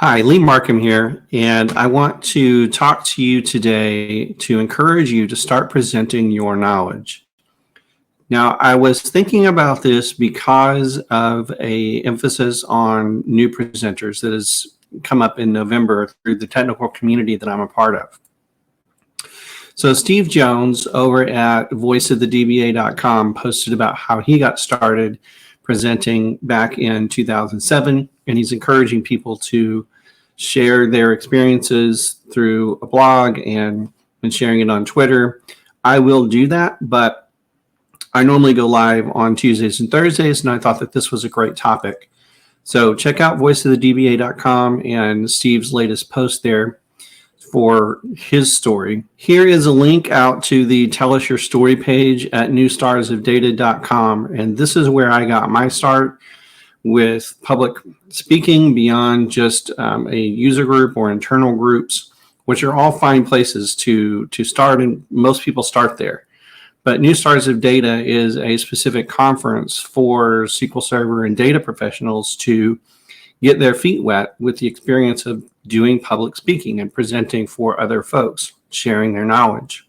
Hi, Lee Markum here, and I want to talk to you today to encourage you to start presenting your knowledge. Now, I was thinking about this because of a emphasis on new presenters that has come up in November through the technical community that I'm a part of. So Steve Jones over at voiceofthedba.com posted about how he got started presenting back in 2007, and he's encouraging people to share their experiences through a blog and sharing it on Twitter. I will do that, but I normally go live on Tuesdays and Thursdays, and I thought that this was a great topic. So check out voiceofthedba.com and Steve's latest post there for his story. Here is a link out to the Tell Us Your Story page at newstarsofdata.com, and this is where I got my start with public speaking beyond just a user group or internal groups, which are all fine places to start, and most people start there. But New Stars of Data is a specific conference for SQL Server and data professionals to get their feet wet with the experience of doing public speaking and presenting for other folks, sharing their knowledge.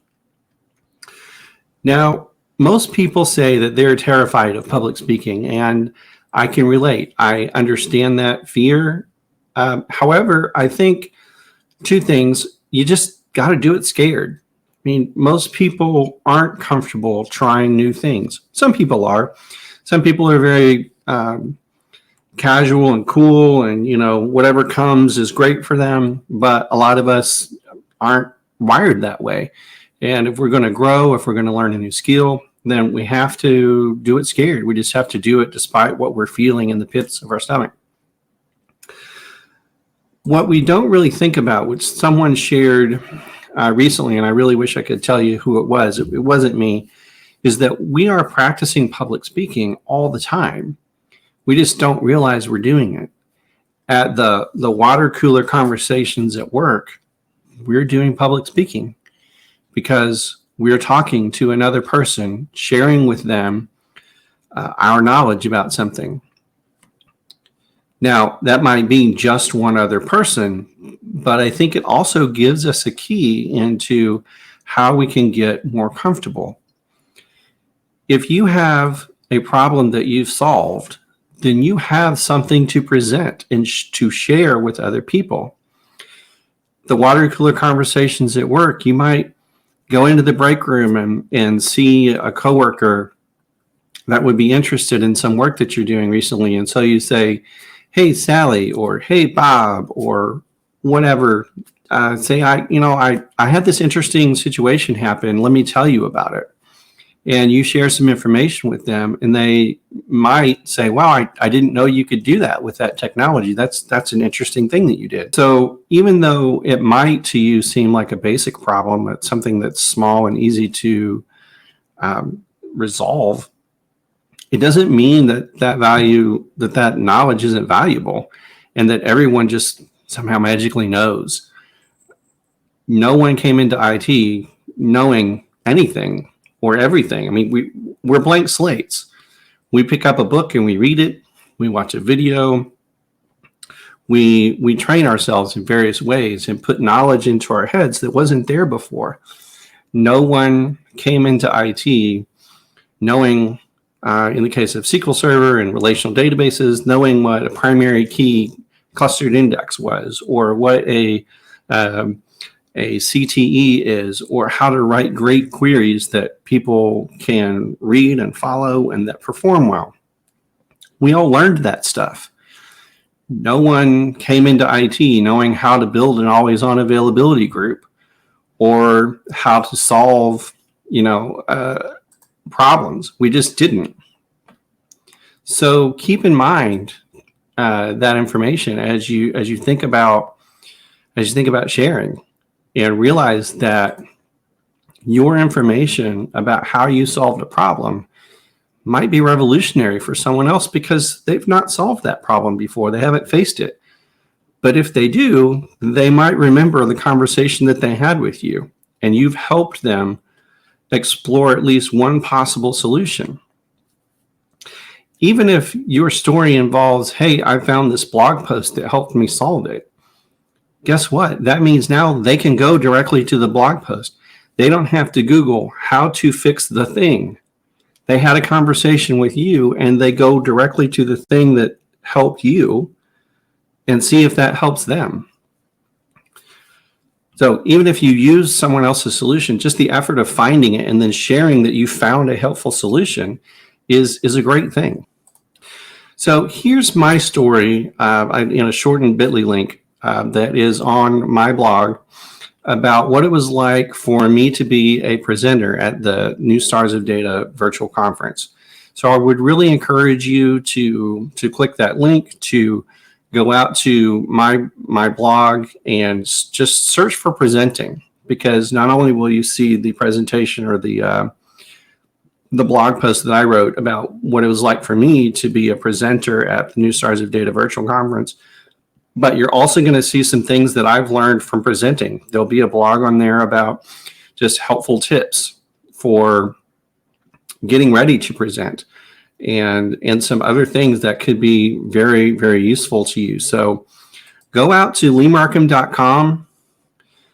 Now, most people say that they're terrified of public speaking, and I can relate. I understand that fear. However, I think two things. You just got to do it scared. I mean, most people aren't comfortable trying new things. Some people are. Some people are very casual and cool, and whatever comes is great for them. But a lot of us aren't wired that way. And if we're going to grow, if we're going to learn a new skill, then we have to do it scared. We just have to do it despite what we're feeling in the pits of our stomach. What we don't really think about, which someone shared recently, and I really wish I could tell you who it was, it wasn't me, is that we are practicing public speaking all the time. We just don't realize we're doing it. At the water cooler conversations at work, we're doing public speaking because we're talking to another person, sharing with them our knowledge about something. Now, that might be just one other person, but I think it also gives us a key into how we can get more comfortable. If you have a problem that you've solved, then you have something to present and to share with other people. The water cooler conversations at work, you might go into the break room and see a coworker that would be interested in some work that you're doing recently. And so you say, hey, Sally, or hey, Bob, or whatever. Say, I had this interesting situation happen. Let me tell you about it. And you share some information with them, and they might say, wow, I didn't know you could do that with that technology. That's an interesting thing that you did. So even though it might to you seem like a basic problem, it's something that's small and easy to resolve, it doesn't mean that knowledge isn't valuable and that everyone just somehow magically knows. No one came into IT knowing anything or everything. I mean, we're blank slates. We pick up a book and we read it. We watch a video. We train ourselves in various ways and put knowledge into our heads that wasn't there before. No one came into IT knowing, in the case of SQL Server and relational databases, knowing what a primary key clustered index was, or what a CTE is, or how to write great queries that people can read and follow and that perform well. We all learned that stuff. No one came into IT knowing how to build an always-on availability group or how to solve, problems. We just didn't. So keep in mind that information as you think about sharing. And realize that your information about how you solved a problem might be revolutionary for someone else because they've not solved that problem before. They haven't faced it. But if they do, they might remember the conversation that they had with you, and you've helped them explore at least one possible solution. Even if your story involves, hey, I found this blog post that helped me solve it, guess what? That means now they can go directly to the blog post. They don't have to Google how to fix the thing. They had a conversation with you and they go directly to the thing that helped you and see if that helps them. So even if you use someone else's solution, just the effort of finding it and then sharing that you found a helpful solution is a great thing. So here's my story in a shortened bit.ly link that is on my blog about what it was like for me to be a presenter at the New Stars of Data virtual conference. So I would really encourage you to click that link, to go out to my blog and just search for presenting, because not only will you see the presentation or the blog post that I wrote about what it was like for me to be a presenter at the New Stars of Data virtual conference, but you're also going to see some things that I've learned from presenting. There'll be a blog on there about just helpful tips for getting ready to present, and some other things that could be very, very useful to you. So go out to leemarkum.com,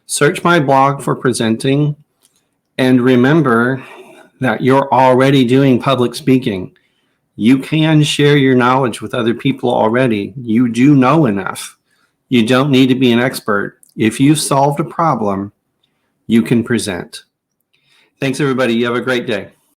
search my blog for presenting, and remember that you're already doing public speaking. You can share your knowledge with other people already. You do know enough. You don't need to be an expert. If you've solved a problem, you can present. Thanks, everybody. You have a great day.